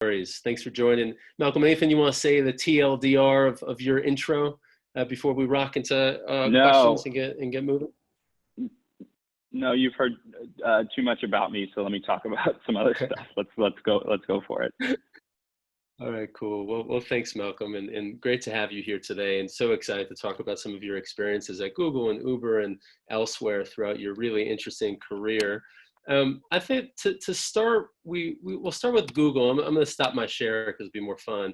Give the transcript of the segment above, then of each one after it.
worries. Thanks for joining. Malcolm, anything you want to say, the TLDR of your intro before we rock into questions and get moving? No, you've heard too much about me, so let me talk about some other stuff. Let's go for it. All right, cool. Well, thanks, Malcolm, and great to have you here today, and so excited to talk about some of your experiences at Google and Uber and elsewhere throughout your really interesting career. I think to start, we'll start with Google. I'm going to stop my share because it'll be more fun.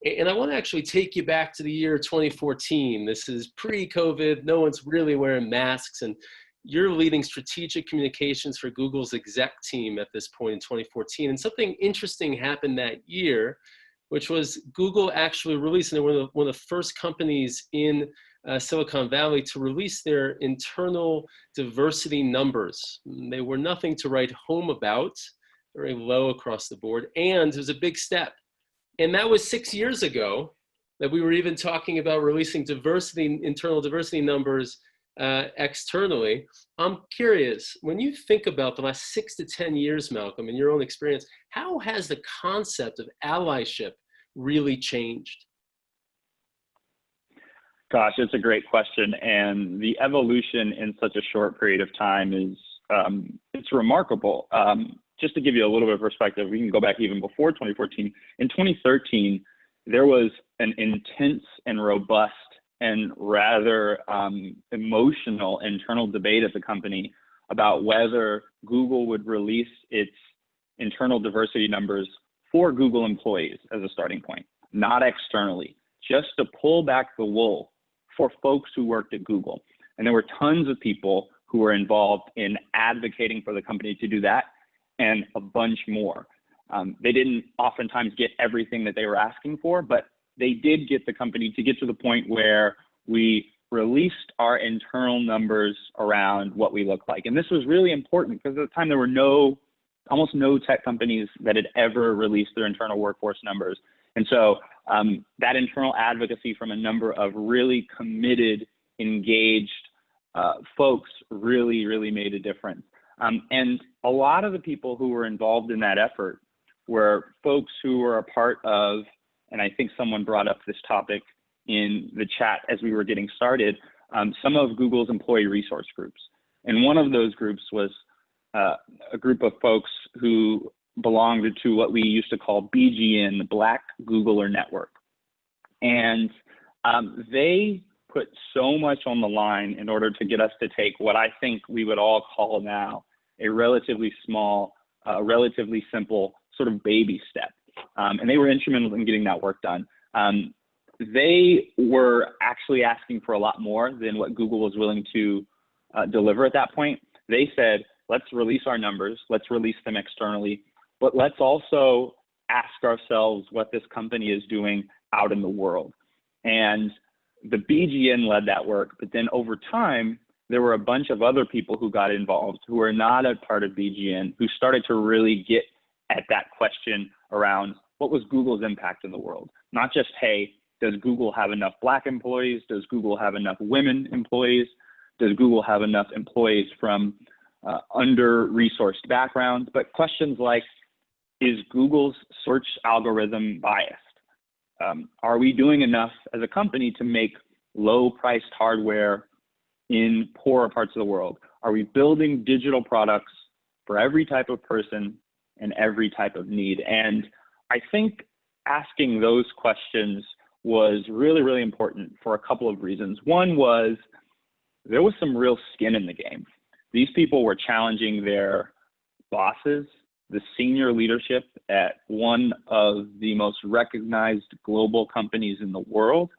And I want to actually take you back to the year 2014. This is pre-COVID. No one's really wearing masks, and you're leading strategic communications for Google's exec team at this point in 2014. And something interesting happened that year, which was Google actually released, and they were one of the first companies in Silicon Valley to release their internal diversity numbers. They were nothing to write home about, very low across the board, and it was a big step. And that was 6 years ago that we were even talking about releasing internal diversity numbers externally. I'm curious, when you think about the last 6 to 10 years, Malcolm, in your own experience, how has the concept of allyship really changed? Gosh, it's a great question. And the evolution in such a short period of time is, it's remarkable. Just to give you a little bit of perspective, we can go back even before 2014. In 2013, there was an intense and robust and rather emotional internal debate at the company about whether Google would release its internal diversity numbers for Google employees as a starting point, not externally, just to pull back the wool for folks who worked at Google. And there were tons of people who were involved in advocating for the company to do that and a bunch more. They didn't oftentimes get everything that they were asking for, but they did get the company to get to the point where we released our internal numbers around what we look like. And this was really important because at the time there were almost no tech companies that had ever released their internal workforce numbers. And so that internal advocacy from a number of really committed, engaged folks really made a difference. And a lot of the people who were involved in that effort were folks who were a part of, and I think someone brought up this topic in the chat as we were getting started, some of Google's employee resource groups. And one of those groups was a group of folks who belonged to what we used to call BGN, the Black Googler Network. And they put so much on the line in order to get us to take what I think we would all call now a relatively small, relatively simple sort of baby step. And they were instrumental in getting that work done. They were actually asking for a lot more than what Google was willing to deliver at that point. They said, let's release our numbers, let's release them externally, but let's also ask ourselves what this company is doing out in the world. And the BGN led that work, but then over time, there were a bunch of other people who got involved who were not a part of BGN, who started to really get at that question around what was Google's impact in the world? Not just, hey, does Google have enough Black employees? Does Google have enough women employees? Does Google have enough employees from under-resourced backgrounds? But questions like, is Google's search algorithm biased? Are we doing enough as a company to make low-priced hardware in poorer parts of the world? Are we building digital products for every type of person and every type of need? And I think asking those questions was really important for a couple of reasons. One was there was some real skin in the game. These people were challenging their bosses, the senior leadership at one of the most recognized global companies in the world.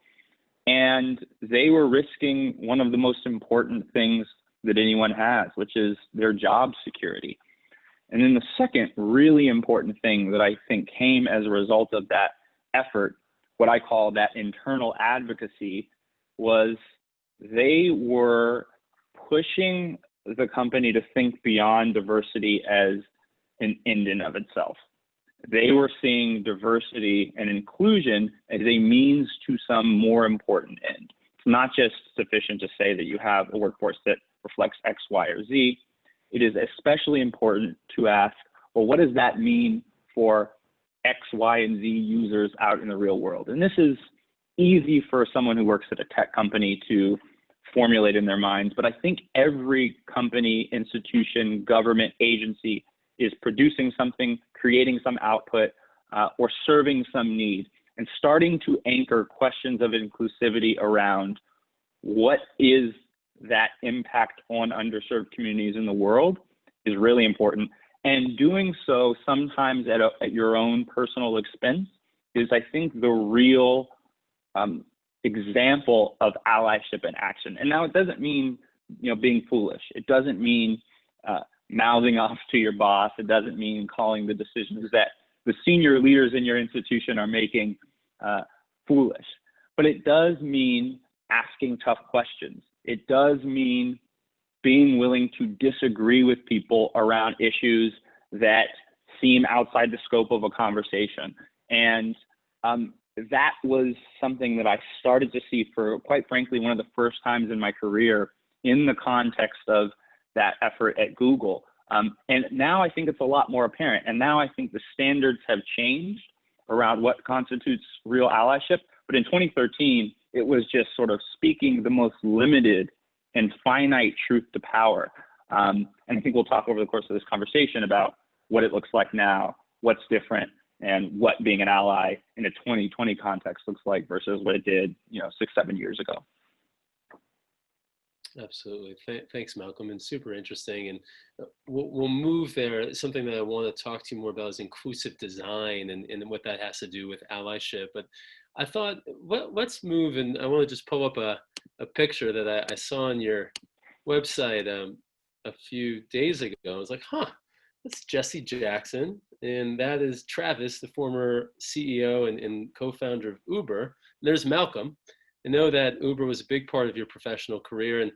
And they were risking one of the most important things that anyone has, which is their job security. And then the second really important thing that I think came as a result of that effort, what I call that internal advocacy, was they were pushing the company to think beyond diversity as an end in of itself. They were seeing diversity and inclusion as a means to some more important end. It's not just sufficient to say that you have a workforce that reflects X, Y, or Z. It is especially important to ask, well, what does that mean for X, Y, and Z users out in the real world. And this is easy for someone who works at a tech company to formulate in their minds, but I think every company, institution, government agency is producing something, creating some output, or serving some need, and starting to anchor questions of inclusivity around what is that impact on underserved communities in the world is really important. And doing so sometimes at your own personal expense is, I think, the real example of allyship in action. And now it doesn't mean, being foolish. It doesn't mean mouthing off to your boss. It doesn't mean calling the decisions that the senior leaders in your institution are making foolish. But it does mean asking tough questions. It does mean being willing to disagree with people around issues that seem outside the scope of a conversation. And that was something that I started to see for, quite frankly, one of the first times in my career in the context of that effort at Google. And now I think it's a lot more apparent. And now I think the standards have changed around what constitutes real allyship. But in 2013, it was just sort of speaking the most limited and finite truth to power. And I think we'll talk over the course of this conversation about what it looks like now, what's different, and what being an ally in a 2020 context looks like versus what it did, 6-7 years ago. Absolutely. Thanks, Malcolm, and super interesting. And we'll move there. Something that I want to talk to you more about is inclusive design and what that has to do with allyship. But I thought, let's move, and I want to just pull up a picture that I saw on your website a few days ago. I was like, that's Jesse Jackson, and that is Travis, the former CEO and co-founder of Uber. And there's Malcolm. I know that Uber was a big part of your professional career, and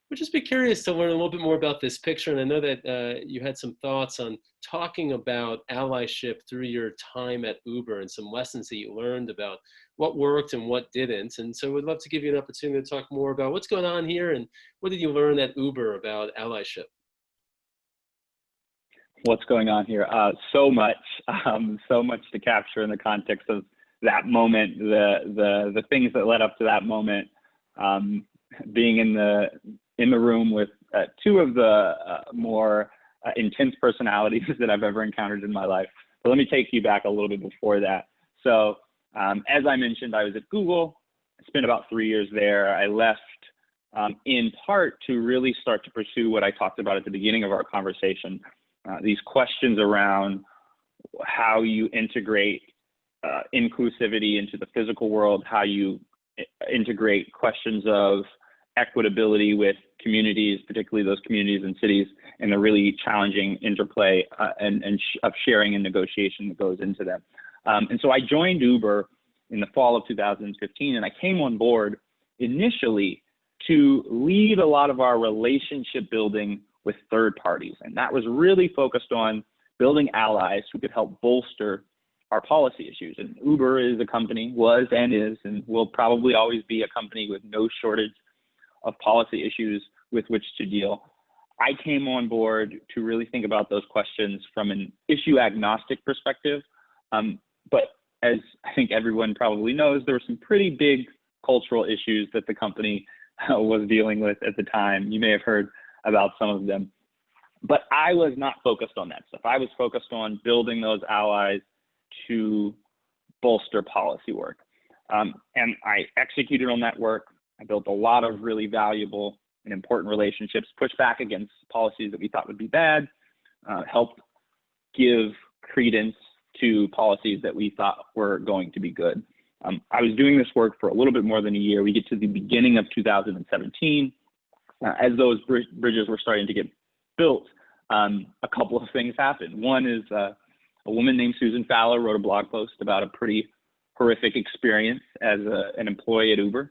would just be curious to learn a little bit more about this picture. And I know that you had some thoughts on talking about allyship through your time at Uber and some lessons that you learned about what worked and what didn't. And so we'd love to give you an opportunity to talk more about what's going on here and what did you learn at Uber about allyship? What's going on here? So much to capture in the context of that moment, the things that led up to that moment, being in the room with two of the more intense personalities that I've ever encountered in my life. But let me take you back a little bit before that. So as I mentioned, I was at Google. I spent about 3 years there. I left in part to really start to pursue what I talked about at the beginning of our conversation, these questions around how you integrate inclusivity into the physical world, how you integrate questions of equitability with communities, particularly those communities and cities, and the really challenging interplay of sharing and negotiation that goes into them. And so I joined Uber in the fall of 2015, and I came on board initially to lead a lot of our relationship building with third parties. And that was really focused on building allies who could help bolster our policy issues. And Uber is a company, was and is, and will probably always be a company with no shortage of policy issues with which to deal. I came on board to really think about those questions from an issue agnostic perspective. But as I think everyone probably knows, there were some pretty big cultural issues that the company was dealing with at the time. You may have heard about some of them. But I was not focused on that stuff. I was focused on building those allies to bolster policy work. And I executed on that work. I built a lot of really valuable and important relationships, pushed back against policies that we thought would be bad, helped give credence to policies that we thought were going to be good. I was doing this work for a little bit more than a year. We get to the beginning of 2017. As those bridges were starting to get built, a couple of things happened. One is a woman named Susan Fowler wrote a blog post about a pretty horrific experience as an employee at Uber.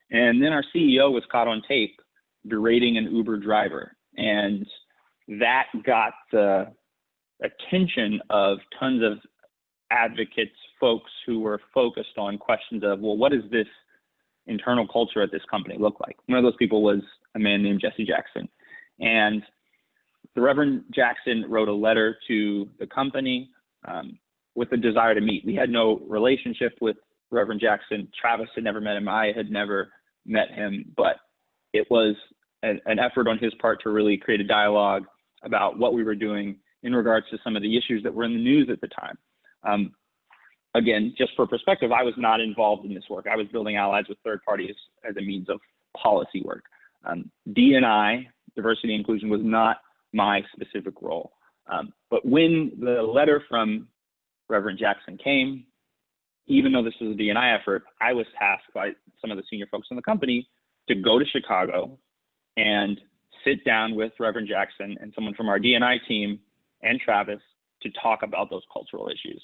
And then our CEO was caught on tape berating an Uber driver. And that got the attention of tons of advocates, folks who were focused on questions of, well, what does this internal culture at this company look like? One of those people was a man named Jesse Jackson. And the Reverend Jackson wrote a letter to the company with a desire to meet. We had no relationship with Reverend Jackson. Travis had never met him. I had never met him, but it was an effort on his part to really create a dialogue about what we were doing in regards to some of the issues that were in the news at the time. Again, just for perspective, I was not involved in this work. I was building allies with third parties as a means of policy work. D&I, diversity and inclusion, was not my specific role. But when the letter from Reverend Jackson came, even though this was a D&I effort, I was tasked by some of the senior folks in the company to go to Chicago and sit down with Reverend Jackson and someone from our D&I team and Travis to talk about those cultural issues.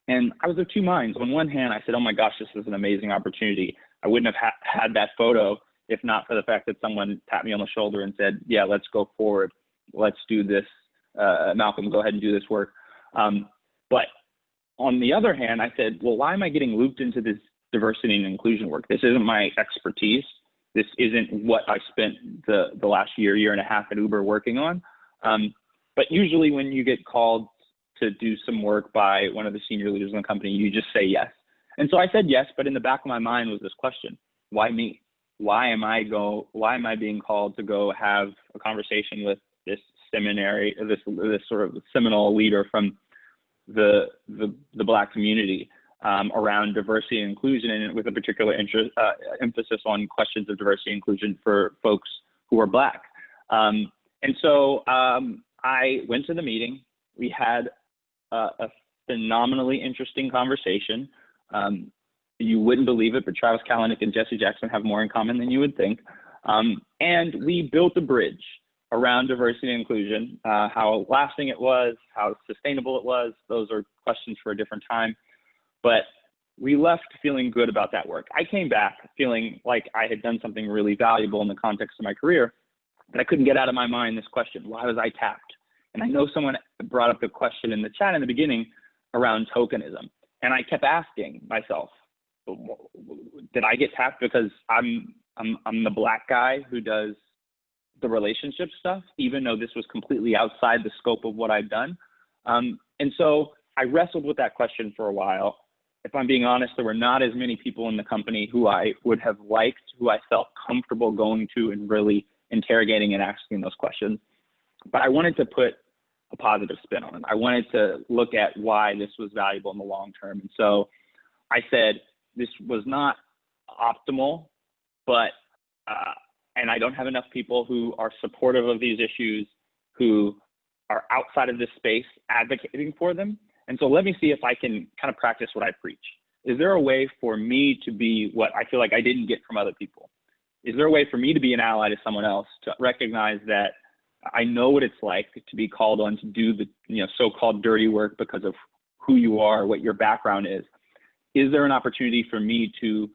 And I was of two minds. On one hand, I said, oh my gosh, this is an amazing opportunity. I wouldn't have had that photo if not for the fact that someone tapped me on the shoulder and said, yeah, let's go forward. Let's do this. Malcolm, go ahead and do this work. But on the other hand, I said, well, why am I getting looped into this diversity and inclusion work? This isn't my expertise. This isn't what I spent the last year and a half at Uber working on. But usually when you get called to do some work by one of the senior leaders in the company, you just say yes. And so I said yes, but in the back of my mind was this question: why me? Why am I being called to go have a conversation with this seminary, this sort of seminal leader from the Black community around diversity and inclusion, and with a particular emphasis on questions of diversity and inclusion for folks who are Black. And so I went to the meeting. We had a phenomenally interesting conversation. You wouldn't believe it, but Travis Kalanick and Jesse Jackson have more in common than you would think. And we built a bridge around diversity and inclusion. How lasting it was, how sustainable it was, those are questions for a different time. But we left feeling good about that work. I came back feeling like I had done something really valuable in the context of my career, but I couldn't get out of my mind this question: why was I tapped? And I know someone brought up the question in the chat in the beginning around tokenism. And I kept asking myself, did I get tapped because I'm the Black guy who does the relationship stuff, even though this was completely outside the scope of what I've done? And so I wrestled with that question for a while. If I'm being honest, there were not as many people in the company who I would have liked, who I felt comfortable going to and really interrogating and asking those questions. But I wanted to put a positive spin on it. I wanted to look at why this was valuable in the long term. And so I said, this was not optimal, but, and I don't have enough people who are supportive of these issues, who are outside of this space advocating for them. And so let me see if I can kind of practice what I preach. Is there a way for me to be what I feel like I didn't get from other people? Is there a way for me to be an ally to someone else, to recognize that I know what it's like to be called on to do the so-called dirty work because of who you are, what your background is? Is there an opportunity for me to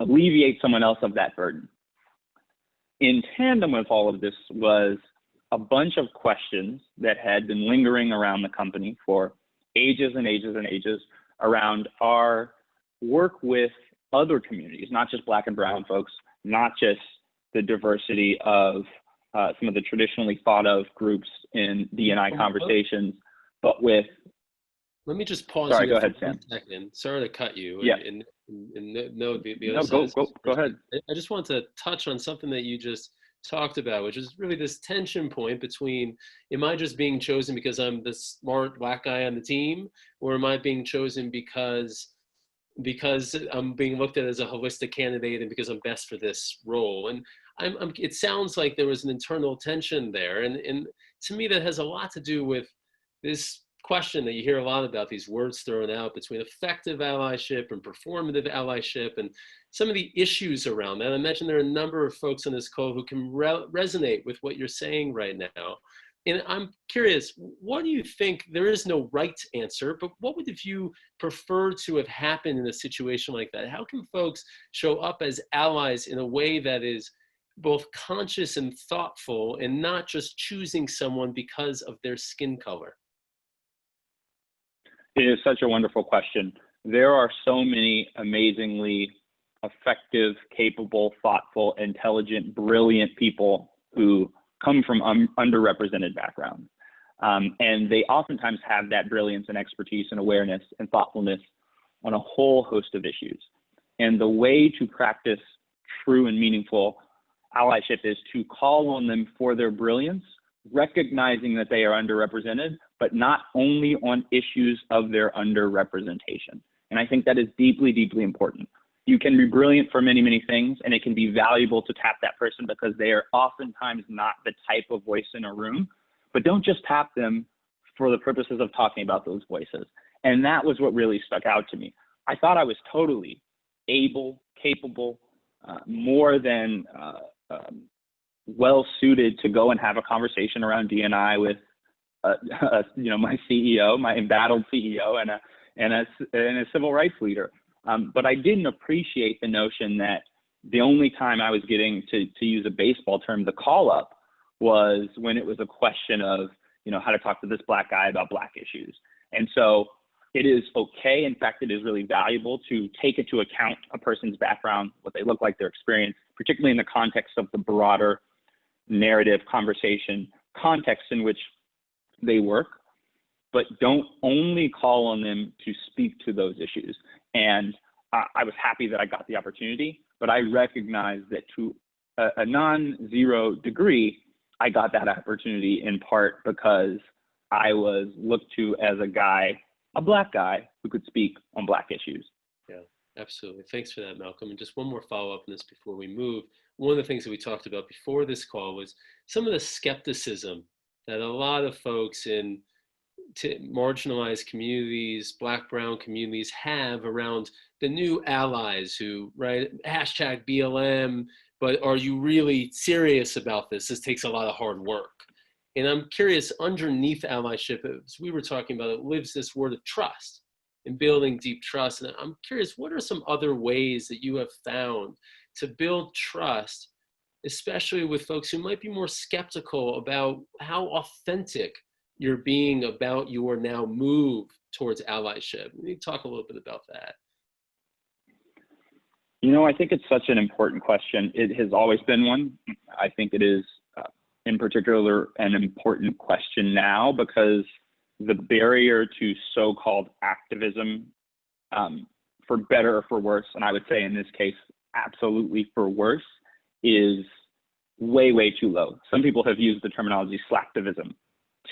alleviate someone else of that burden? In tandem with all of this was a bunch of questions that had been lingering around the company for ages and ages and ages around our work with other communities, not just Black and brown folks, not just the diversity of some of the traditionally thought of groups in D&I conversations, but with. Let me just pause. Sorry, you go ahead, Sam. 1 second. Sorry to cut you. Yeah. And no, the No, other side go ahead. I just want to touch on something that you just talked about, which is really this tension point between, am I just being chosen because I'm the smart Black guy on the team, or am I being chosen because I'm being looked at as a holistic candidate and because I'm best for this role? And it sounds like there was an internal tension there. And to me, that has a lot to do with this question that you hear a lot about, these words thrown out between effective allyship and performative allyship and some of the issues around that. I imagine there are a number of folks on this call who can resonate with what you're saying right now. And I'm curious, what do you think? There is no right answer, but what would you prefer to have happened in a situation like that? How can folks show up as allies in a way that is both conscious and thoughtful, and not just choosing someone because of their skin color? It is such a wonderful question. There are so many amazingly effective, capable, thoughtful, intelligent, brilliant people who come from underrepresented backgrounds. And they oftentimes have that brilliance and expertise and awareness and thoughtfulness on a whole host of issues. And the way to practice true and meaningful allyship is to call on them for their brilliance, recognizing that they are underrepresented, but not only on issues of their underrepresentation. And I think that is deeply, deeply important. You can be brilliant for many, many things, and it can be valuable to tap that person because they are oftentimes not the type of voice in a room, but don't just tap them for the purposes of talking about those voices. And that was what really stuck out to me. I thought I was totally able, capable, more than well suited to go and have a conversation around D&I with, my CEO, my embattled CEO, and a civil rights leader. But I didn't appreciate the notion that the only time I was getting, to use a baseball term, the call up was when it was a question of, how to talk to this Black guy about Black issues. And so it is okay. In fact, it is really valuable to take into account a person's background, what they look like, their experience, particularly in the context of the broader narrative conversation context in which they work, but don't only call on them to speak to those issues. And I was happy that I got the opportunity, but I recognize that to a non-zero degree, I got that opportunity in part because I was looked to as a Black guy who could speak on Black issues. Yeah, absolutely. Thanks for that, Malcolm. And just one more follow-up on this before we move. One of the things that we talked about before this call was some of the skepticism that a lot of folks in marginalized communities, Black, brown communities have around the new allies who, right, hashtag BLM, but are you really serious about this? This takes a lot of hard work. And I'm curious, underneath allyship, as we were talking about, it lives this word of trust and building deep trust. And I'm curious, what are some other ways that you have found to build trust, especially with folks who might be more skeptical about how authentic you're being about your now move towards allyship? Can you talk a little bit about that? I think it's such an important question. It has always been one. I think it is, in particular, an important question now because the barrier to so-called activism, for better or for worse, and I would say in this case, absolutely for worse, is way, way too low. Some people have used the terminology slacktivism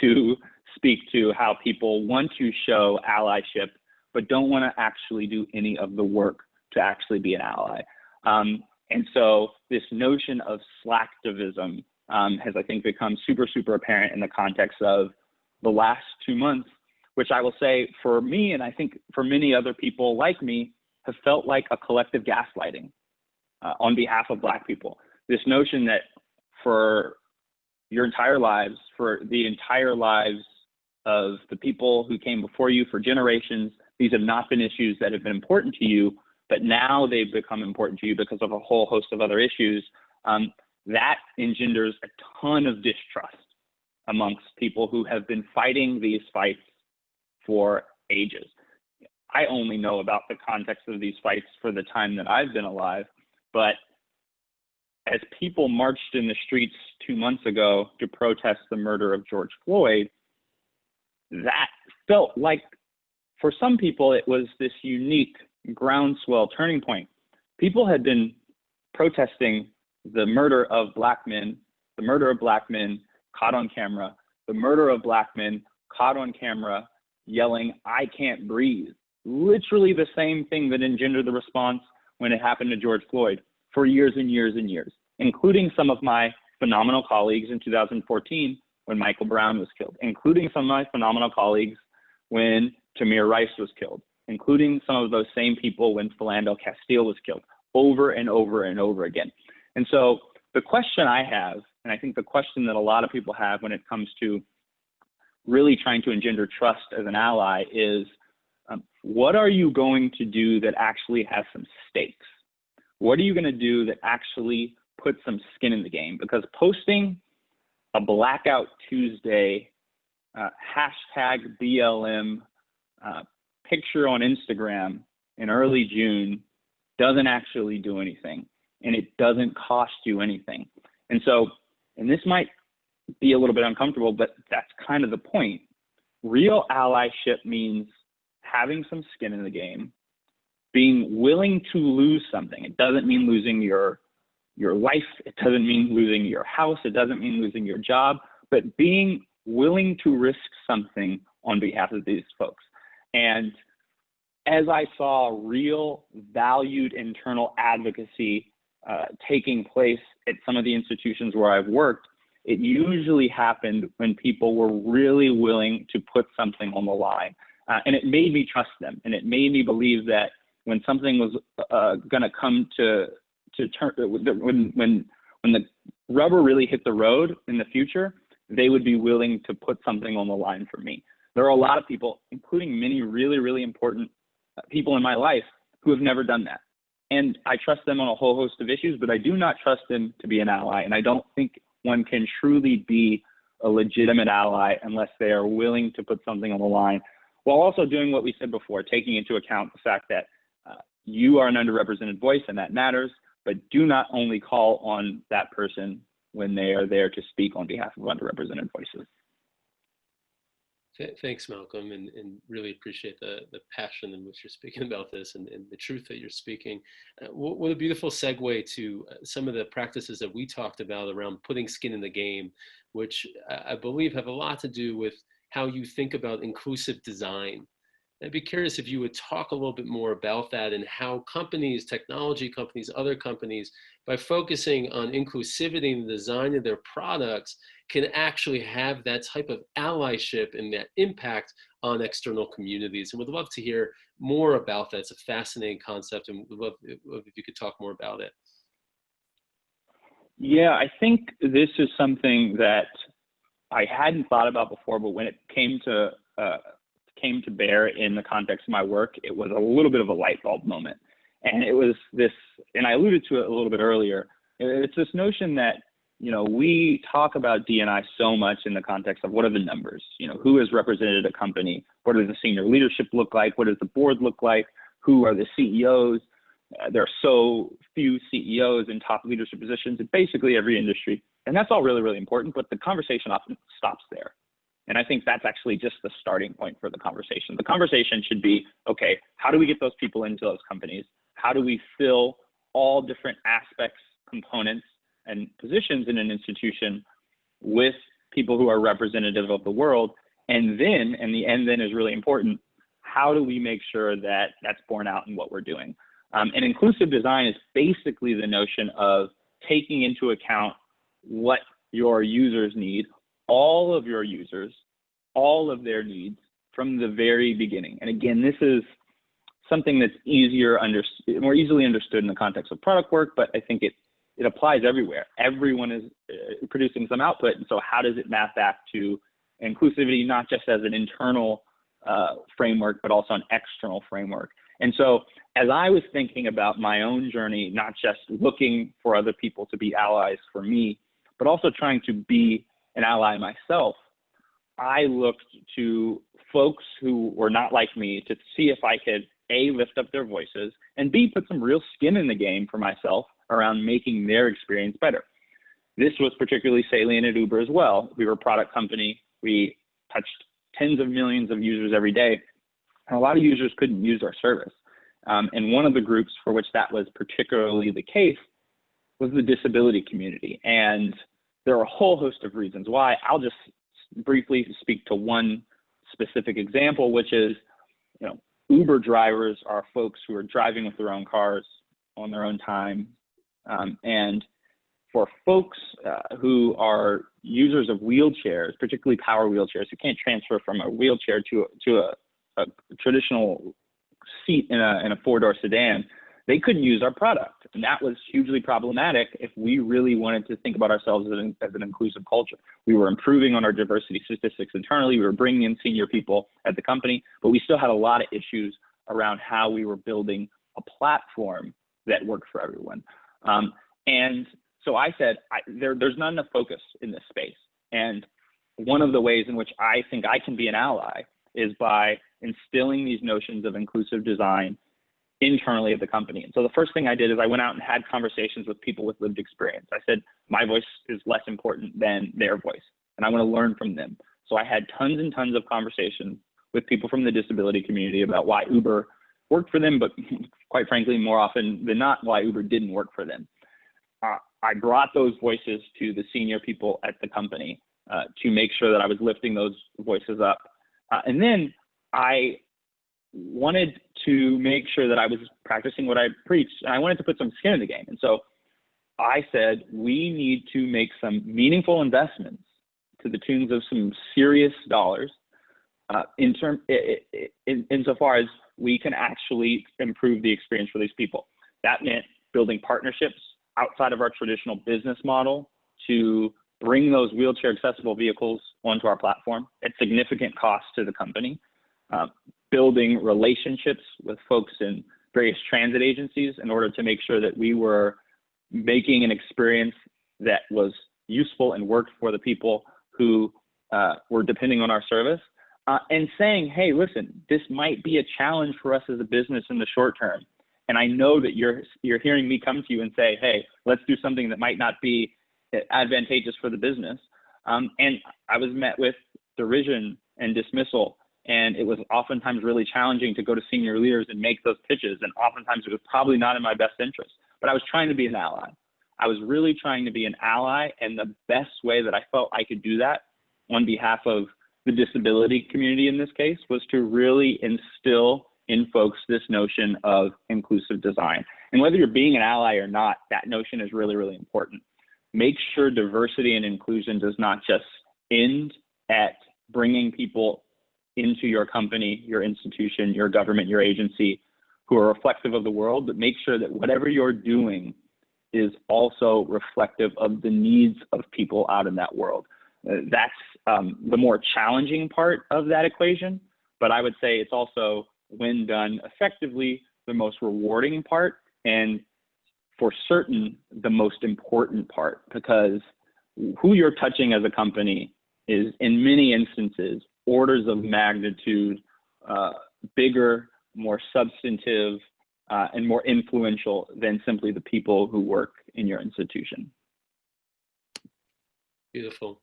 to speak to how people want to show allyship, but don't want to actually do any of the work to actually be an ally. And so this notion of slacktivism has, I think, become super, super apparent in the context of the last 2 months, which I will say for me, and I think for many other people like me, have felt like a collective gaslighting on behalf of Black people. This notion that for your entire lives, for the entire lives of the people who came before you for generations, these have not been issues that have been important to you, but now they've become important to you because of a whole host of other issues. That engenders a ton of distrust amongst people who have been fighting these fights for ages. I only know about the context of these fights for the time that I've been alive, but as people marched in the streets 2 months ago to protest the murder of George Floyd, that felt like, for some people, it was this unique groundswell turning point. People had been protesting the murder of Black men, the murder of Black men caught on camera, the murder of Black men caught on camera yelling, "I can't breathe." Literally the same thing that engendered the response when it happened to George Floyd for years and years and years, including some of my phenomenal colleagues in 2014 when Michael Brown was killed, including some of my phenomenal colleagues when Tamir Rice was killed, including some of those same people when Philando Castile was killed, over and over and over again. And so the question I have, and I think the question that a lot of people have when it comes to really trying to engender trust as an ally is, what are you going to do that actually has some stakes? What are you going to do that actually puts some skin in the game? Because posting a Blackout Tuesday hashtag BLM picture on Instagram in early June doesn't actually do anything, and it doesn't cost you anything. And so, and this might be a little bit uncomfortable, but that's kind of the point. Real allyship means having some skin in the game, being willing to lose something. It doesn't mean losing your life. It doesn't mean losing your house. It doesn't mean losing your job, but being willing to risk something on behalf of these folks. And as I saw real valued internal advocacy taking place at some of the institutions where I've worked, it usually happened when people were really willing to put something on the line. And it made me trust them. And it made me believe that when something was going to come to turn, when the rubber really hit the road in the future, they would be willing to put something on the line for me. There are a lot of people, including many really, really important people in my life, who have never done that. And I trust them on a whole host of issues, but I do not trust them to be an ally. And I don't think one can truly be a legitimate ally unless they are willing to put something on the line, while also doing what we said before, taking into account the fact that you are an underrepresented voice and that matters, but do not only call on that person when they are there to speak on behalf of underrepresented voices. Thanks, Malcolm, and really appreciate the passion in which you're speaking about this and the truth that you're speaking. What a beautiful segue to some of the practices that we talked about around putting skin in the game, which I believe have a lot to do with how you think about inclusive design. I'd be curious if you would talk a little bit more about that and how companies, technology companies, other companies, by focusing on inclusivity in the design of their products, can actually have that type of allyship and that impact on external communities. And would love to hear more about that. It's a fascinating concept, and would love if you could talk more about it. Yeah, I think this is something that I hadn't thought about before, but when it came to bear in the context of my work, it was a little bit of a light bulb moment. And it was this, and I alluded to it a little bit earlier, it's this notion that, you know, we talk about D&I so much in the context of what are the numbers, you know, who has represented a company, what does the senior leadership look like, what does the board look like, who are the CEOs, there are so few CEOs in top leadership positions in basically every industry. And that's all really, really important, but the conversation often stops there. And I think that's actually just the starting point for the conversation. The conversation should be, okay, how do we get those people into those companies? How do we fill all different aspects, components, and positions in an institution with people who are representative of the world? And then, and the end then is really important, how do we make sure that that's borne out in what we're doing? And inclusive design is basically the notion of taking into account what your users need, all of your users, all of their needs from the very beginning. And again, this is something that's more easily understood in the context of product work, but I think it applies everywhere. Everyone is producing some output. And so how does it map back to inclusivity, not just as an internal framework, but also an external framework? And so as I was thinking about my own journey, not just looking for other people to be allies for me, but also trying to be an ally myself, I looked to folks who were not like me to see if I could A, lift up their voices, and B, put some real skin in the game for myself around making their experience better. This was particularly salient at Uber as well. We were a product company. We touched tens of millions of users every day, and a lot of users couldn't use our service. And one of the groups for which that was particularly the case was the disability community. And there are a whole host of reasons why. I'll just briefly speak to one specific example, which is, you know, Uber drivers are folks who are driving with their own cars on their own time. And for folks who are users of wheelchairs, particularly power wheelchairs, who can't transfer from a wheelchair to a traditional seat in a four-door sedan, they couldn't use our product. And that was hugely problematic if we really wanted to think about ourselves as an inclusive culture. We were improving on our diversity statistics internally. We were bringing in senior people at the company, but we still had a lot of issues around how we were building a platform that worked for everyone. And so I said, there's not enough focus in this space. And one of the ways in which I think I can be an ally is by instilling these notions of inclusive design internally at the company. And so the first thing I did is I went out and had conversations with people with lived experience. I said, my voice is less important than their voice. and I want to learn from them. So I had tons and tons of conversations with people from the disability community about why Uber worked for them, but quite frankly, more often than not, why Uber didn't work for them. I brought those voices to the senior people at the company to make sure that I was lifting those voices up. And then I wanted to make sure that I was practicing what I preached, and I wanted to put some skin in the game. And so I said, we need to make some meaningful investments to the tunes of some serious dollars insofar as we can actually improve the experience for these people. That meant building partnerships outside of our traditional business model to bring those wheelchair accessible vehicles onto our platform at significant cost to the company, building relationships with folks in various transit agencies in order to make sure that we were making an experience that was useful and worked for the people who were depending on our service, and saying, hey, listen, this might be a challenge for us as a business in the short term. And I know that you're hearing me come to you and say, hey, let's do something that might not be advantageous for the business. And I was met with derision and dismissal. And it was oftentimes really challenging to go to senior leaders and make those pitches. And oftentimes it was probably not in my best interest, but I was trying to be an ally. I was really trying to be an ally. And the best way that I felt I could do that on behalf of the disability community in this case was to really instill in folks this notion of inclusive design. And whether you're being an ally or not, that notion is really, really important. Make sure diversity and inclusion does not just end at bringing people into your company, your institution, your government, your agency who are reflective of the world, but make sure that whatever you're doing is also reflective of the needs of people out in that world. That's the more challenging part of that equation, but I would say it's also, when done effectively, the most rewarding part, and for certain, the most important part, because who you're touching as a company is, in many instances, orders of magnitude bigger, more substantive, and more influential than simply the people who work in your institution. Beautiful.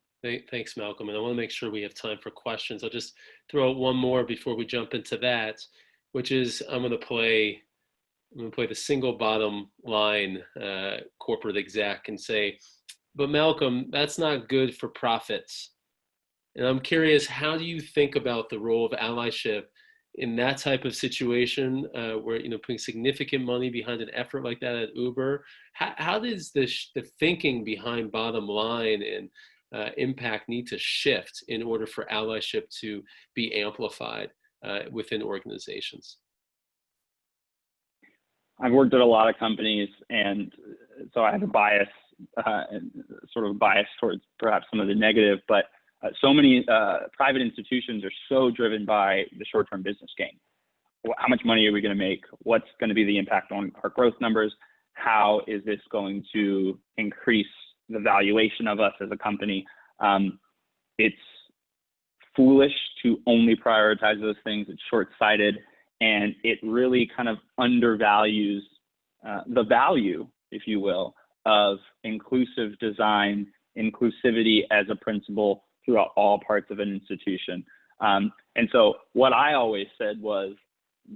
Thanks, Malcolm. And I want to make sure we have time for questions. I'll just throw out one more before we jump into that, which is I'm going to play the single bottom line corporate exec and say, but Malcolm, that's not good for profits. And I'm curious, how do you think about the role of allyship in that type of situation where, putting significant money behind an effort like that at Uber? How does the thinking behind bottom line and impact need to shift in order for allyship to be amplified within organizations? I've worked at a lot of companies, and so I have a bias, sort of bias towards perhaps some of the negative, but so many private institutions are so driven by the short-term business gain. How much money are we going to make? What's going to be the impact on our growth numbers? How is this going to increase the valuation of us as a company? It's foolish to only prioritize those things. It's short-sighted, and it really kind of undervalues the value, if you will, of inclusive design, inclusivity as a principle throughout all parts of an institution. And so what I always said was,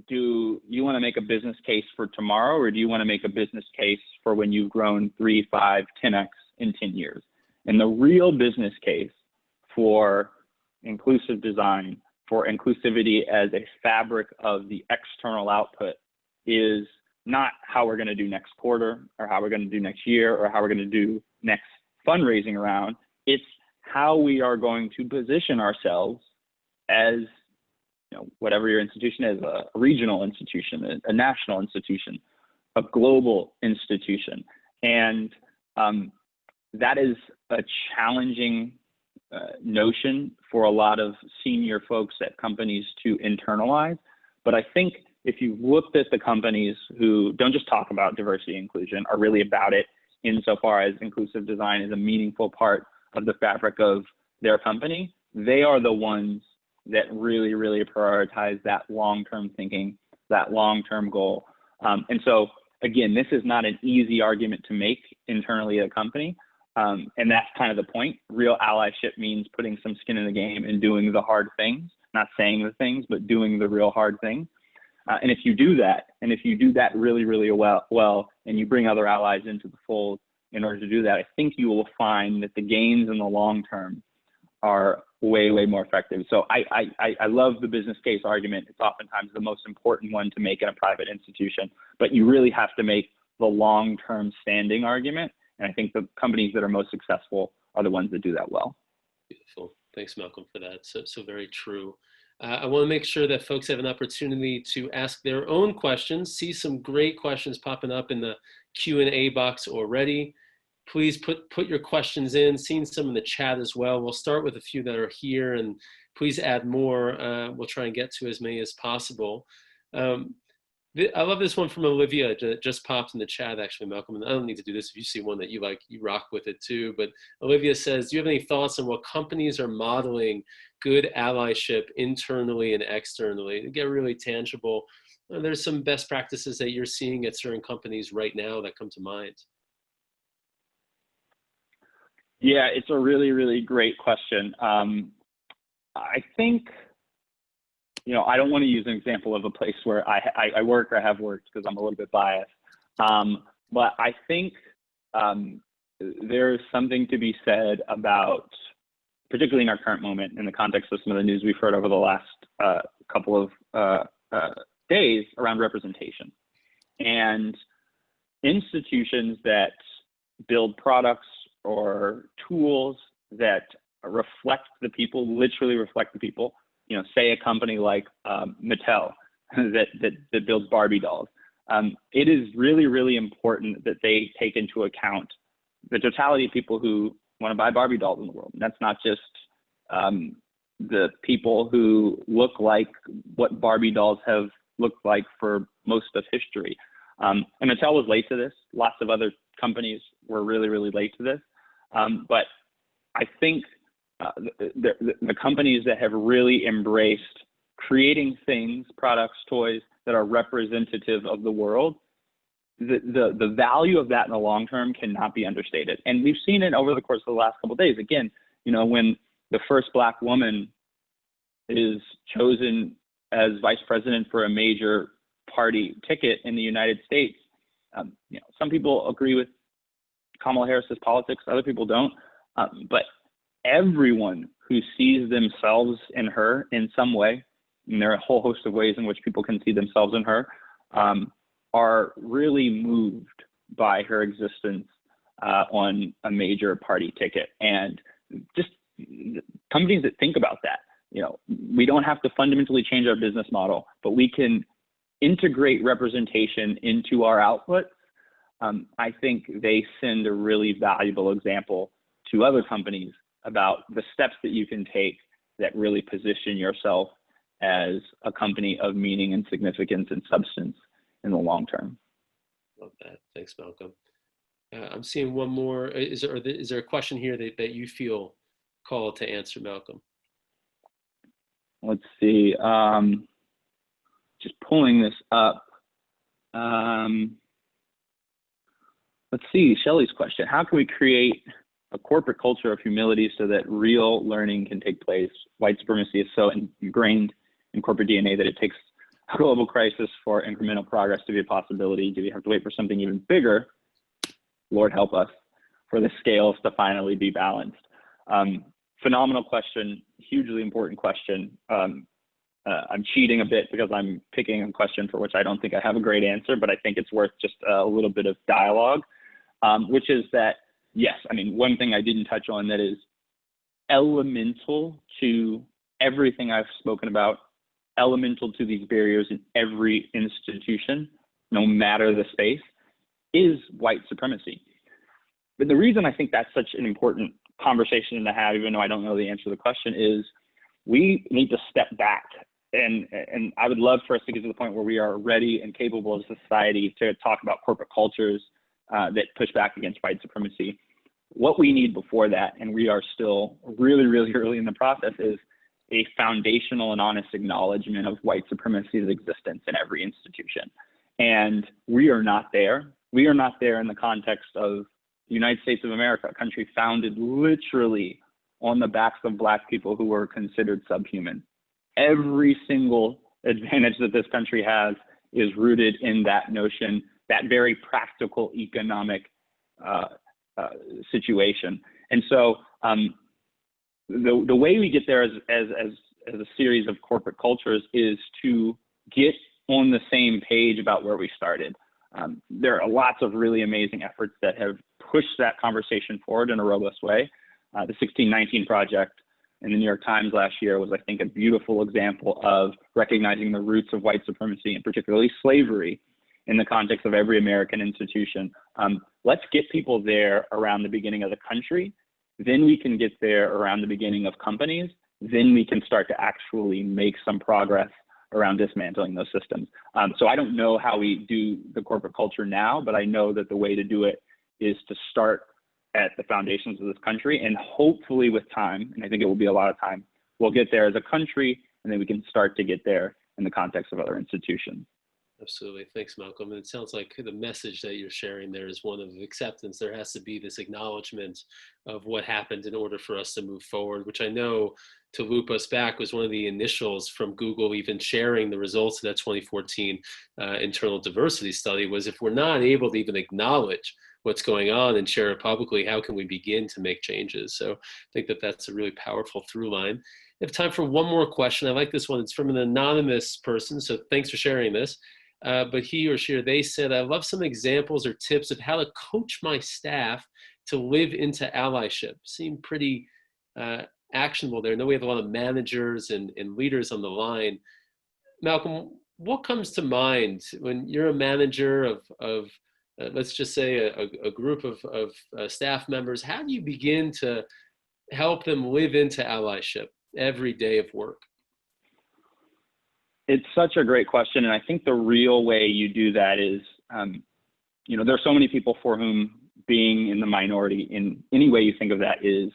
do you want to make a business case for tomorrow, or do you want to make a business case for when you've grown 3, 5, 10x in 10 years? And the real business case for inclusive design, for inclusivity as a fabric of the external output, is not how we're going to do next quarter, or how we're going to do next year, or how we're going to do next fundraising round. It's how we are going to position ourselves as, whatever your institution is, a regional institution, a national institution, a global institution. And that is a challenging notion for a lot of senior folks at companies to internalize. But I think if you looked at the companies who don't just talk about diversity and inclusion, are really about it insofar as inclusive design is a meaningful part of the fabric of their company, they are the ones that really, really prioritize that long-term thinking, that long-term goal. And so, again, this is not an easy argument to make internally at a company, And that's kind of the point. Real allyship means putting some skin in the game and doing the hard things, not saying the things, but doing the real hard things. And if you do that, and if you do that really, really well, and you bring other allies into the fold in order to do that, I think you will find that the gains in the long term are way, way more effective. So I love the business case argument. It's oftentimes the most important one to make in a private institution, but you really have to make the long-term standing argument. And I think the companies that are most successful are the ones that do that well. Beautiful. Thanks, Malcolm, for that. So very true. I want to make sure that folks have an opportunity to ask their own questions. See some great questions popping up in the Q&A box already. Please put your questions in. Seen some in the chat as well. We'll start with a few that are here, and please add more. We'll try and get to as many as possible. I love this one from Olivia that just popped in the chat, actually, Malcolm. And I don't need to do this. If you see one that you like, you rock with it too. But Olivia says, do you have any thoughts on what companies are modeling good allyship internally and externally to get really tangible? There's some best practices that you're seeing at certain companies right now that come to mind. Yeah, it's a really, really great question. I think, I don't want to use an example of a place where I work or have worked because I'm a little bit biased. But I think there's something to be said about, particularly in our current moment, in the context of some of the news we've heard over the last couple of days around representation. And institutions that build products or tools that reflect the people, literally reflect the people, say a company like Mattel that builds Barbie dolls. It is really, really important that they take into account the totality of people who want to buy Barbie dolls in the world. And that's not just the people who look like what Barbie dolls have looked like for most of history. And Mattel was late to this. Lots of other companies were really, really late to this. But I think the companies that have really embraced creating things, products, toys that are representative of the world, the value of that in the long term cannot be understated. And we've seen it over the course of the last couple of days. Again, when the first Black woman is chosen as vice president for a major party ticket in the United States, some people agree with Kamala Harris's politics, other people don't. But everyone who sees themselves in her in some way, and there are a whole host of ways in which people can see themselves in her, are really moved by her existence on a major party ticket. And just companies that think about that, we don't have to fundamentally change our business model, but we can integrate representation into our output. I think they send a really valuable example to other companies about the steps that you can take that really position yourself as a company of meaning and significance and substance in the long term. Love that. Thanks, Malcolm. I'm seeing one more. Is there a question here that you feel called to answer, Malcolm? Let's see. Just pulling this up. Let's see, Shelly's question. How can we create a corporate culture of humility so that real learning can take place? White supremacy is so ingrained in corporate DNA that it takes a global crisis for incremental progress to be a possibility. Do we have to wait for something even bigger? Lord help us, for the scales to finally be balanced. Phenomenal question, hugely important question. I'm cheating a bit because I'm picking a question for which I don't think I have a great answer, but I think it's worth just a little bit of dialogue, which is that, yes, one thing I didn't touch on that is elemental to everything I've spoken about, elemental to these barriers in every institution, no matter the space, is white supremacy. But the reason I think that's such an important conversation to have, even though I don't know the answer to the question, is we need to step back. And I would love for us to get to the point where we are ready and capable as a society to talk about corporate cultures that push back against white supremacy. What we need before that, and we are still really, really early in the process, is a foundational and honest acknowledgement of white supremacy's existence in every institution. And we are not there. We are not there in the context of, the United States of America, a country founded literally on the backs of Black people who were considered subhuman. Every single advantage that this country has is rooted in that notion, that very practical economic situation. And so the way we get there as a series of corporate cultures is to get on the same page about where we started. There are lots of really amazing efforts that have pushed that conversation forward in a robust way. The 1619 Project in the New York Times last year was, I think, a beautiful example of recognizing the roots of white supremacy and particularly slavery in the context of every American institution. Let's get people there around the beginning of the country. Then we can get there around the beginning of companies. Then we can start to actually make some progress around dismantling those systems. So I don't know how we do the corporate culture now, but I know that the way to do it is to start at the foundations of this country, and hopefully with time, and I think it will be a lot of time, we'll get there as a country, and then we can start to get there in the context of other institutions. Absolutely. Thanks, Malcolm. And it sounds like the message that you're sharing there is one of acceptance. There has to be this acknowledgement of what happened in order for us to move forward, which I know, to loop us back, was one of the initials from Google even sharing the results of that 2014 internal diversity study, was if we're not able to even acknowledge what's going on and share it publicly, how can we begin to make changes? So I think that that's a really powerful through line. I have time for one more question. I like this one. It's from an anonymous person, so thanks for sharing this. But he or she or they said, I love some examples or tips of how to coach my staff to live into allyship. Seemed pretty actionable there. I know we have a lot of managers and leaders on the line. Malcolm, what comes to mind when you're a manager of let's just say a group of staff members? How do you begin to help them live into allyship every day of work? It's such a great question. And I think the real way you do that is, there are so many people for whom being in the minority in any way you think of that is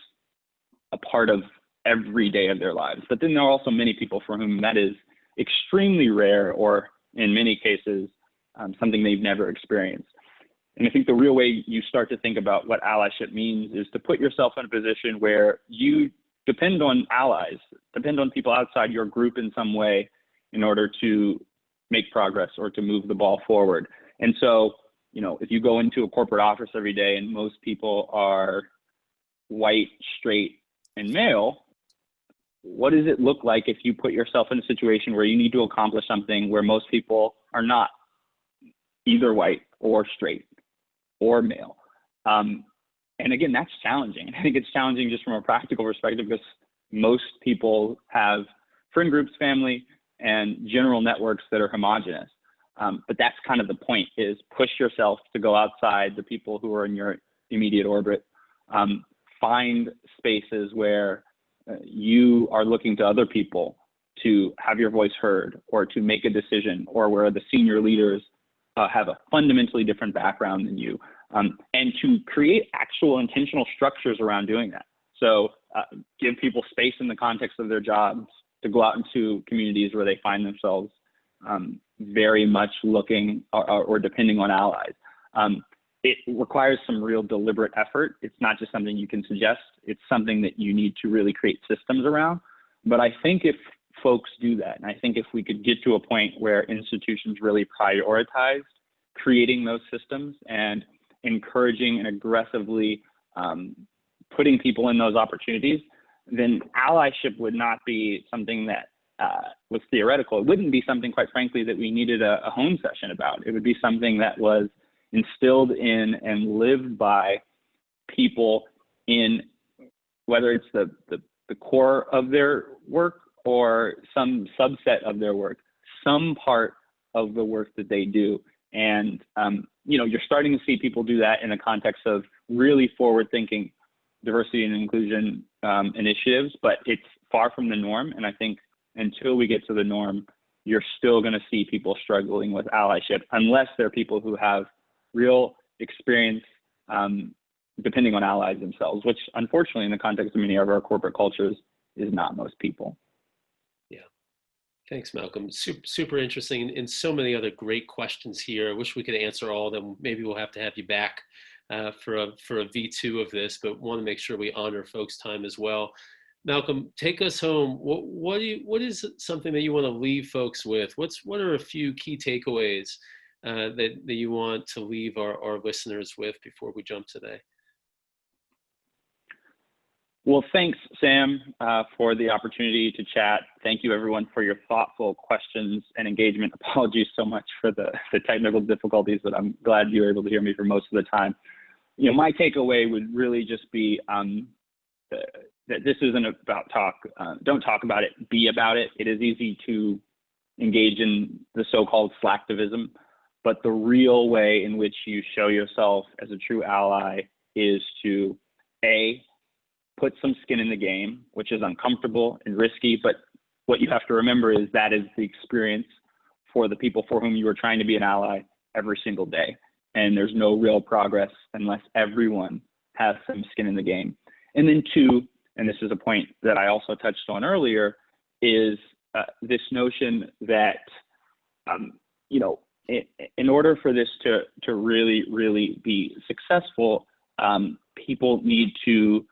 a part of every day of their lives. But then there are also many people for whom that is extremely rare, or in many cases, something they've never experienced. And I think the real way you start to think about what allyship means is to put yourself in a position where you depend on allies, depend on people outside your group in some way in order to make progress or to move the ball forward. And so, if you go into a corporate office every day and most people are white, straight, and male, what does it look like if you put yourself in a situation where you need to accomplish something where most people are not either white or straight or male? And again, that's challenging. I think it's challenging just from a practical perspective because most people have friend groups, family, and general networks that are homogenous. But that's kind of the point, is push yourself to go outside the people who are in your immediate orbit. Find spaces where you are looking to other people to have your voice heard or to make a decision, or where the senior leaders have a fundamentally different background than you, and to create actual intentional structures around doing that. So give people space in the context of their jobs to go out into communities where they find themselves very much looking or depending on allies. It requires some real deliberate effort. It's not just something you can suggest. It's something that you need to really create systems around. But I think if folks do that, and I think if we could get to a point where institutions really prioritized creating those systems and encouraging and aggressively putting people in those opportunities, then allyship would not be something that was theoretical. It wouldn't be something, quite frankly, that we needed a home session about. It would be something that was instilled in and lived by people in, whether it's the core of their work or some subset of their work, some part of the work that they do. And, you're starting to see people do that in the context of really forward-thinking diversity and inclusion initiatives, but it's far from the norm. And I think until we get to the norm, you're still going to see people struggling with allyship, unless they're people who have real experience depending on allies themselves, which unfortunately in the context of many of our corporate cultures is not most people. Yeah. Thanks, Malcolm. Super interesting, and so many other great questions here. I wish we could answer all of them. Maybe we'll have to have you back for a V2 of this, but want to make sure we honor folks' time as well. Malcolm, take us home. What is something that you want to leave folks with? What are a few key takeaways that you want to leave our listeners with before we jump today? Well, thanks, Sam, for the opportunity to chat. Thank you, everyone, for your thoughtful questions and engagement. Apologies so much for the technical difficulties, but I'm glad you were able to hear me for most of the time. You know, my takeaway would really just be that this isn't about talk. Don't talk about it, be about it. It is easy to engage in the so-called slacktivism, but the real way in which you show yourself as a true ally is to, A, put some skin in the game, which is uncomfortable and risky, but what you have to remember is that is the experience for the people for whom you are trying to be an ally every single day. And there's no real progress unless everyone has some skin in the game. And then two, and this is a point that I also touched on earlier, is this notion that, you know, in order for this to really, really be successful, people need to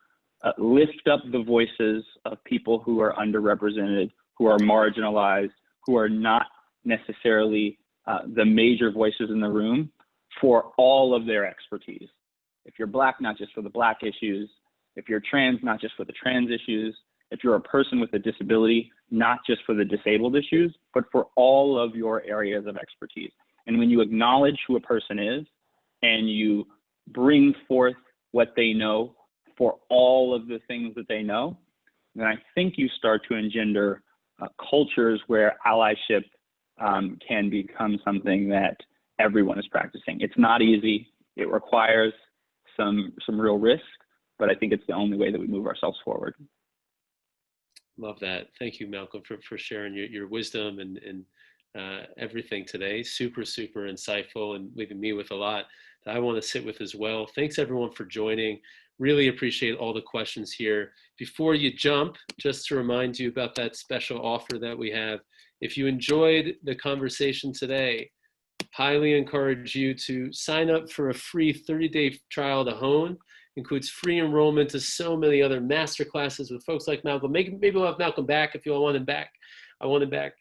lift up the voices of people who are underrepresented, who are marginalized, who are not necessarily the major voices in the room, for all of their expertise. If you're Black, not just for the Black issues. If you're trans, not just for the trans issues. If you're a person with a disability, not just for the disabled issues, but for all of your areas of expertise. And when you acknowledge who a person is and you bring forth what they know for all of the things that they know, then I think you start to engender cultures where allyship can become something that everyone is practicing. It's not easy. It requires some real risk, but I think it's the only way that we move ourselves forward. Love that. Thank you, Malcolm, for sharing your wisdom and everything today. Super, super insightful and leaving me with a lot that I want to sit with as well. Thanks, everyone, for joining. Really appreciate all the questions here. Before you jump, just to remind you about that special offer that we have. If you enjoyed the conversation today, highly encourage you to sign up for a free 30-day trial to Hone. Includes free enrollment to so many other masterclasses with folks like Malcolm. Maybe we'll have Malcolm back if you all want him back. I want him back,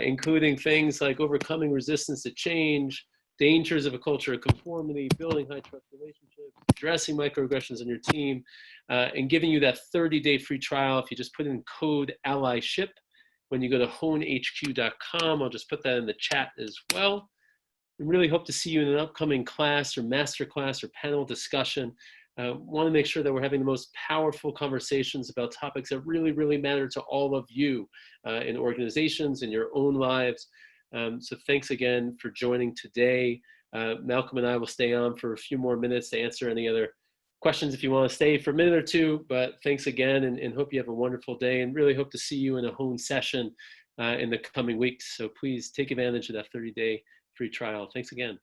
including things like overcoming resistance to change, dangers of a culture of conformity, building high trust relationships, addressing microaggressions in your team, and giving you that 30-day free trial if you just put in code Allyship when you go to honehq.com. I'll just put that in the chat as well. We really hope to see you in an upcoming class or masterclass or panel discussion. Want to make sure that we're having the most powerful conversations about topics that really, really matter to all of you in organizations, in your own lives. So thanks again for joining today. Malcolm and I will stay on for a few more minutes to answer any other questions if you want to stay for a minute or two, but thanks again and hope you have a wonderful day and really hope to see you in a Hone session in the coming weeks. So please take advantage of that 30-day free trial. Thanks again.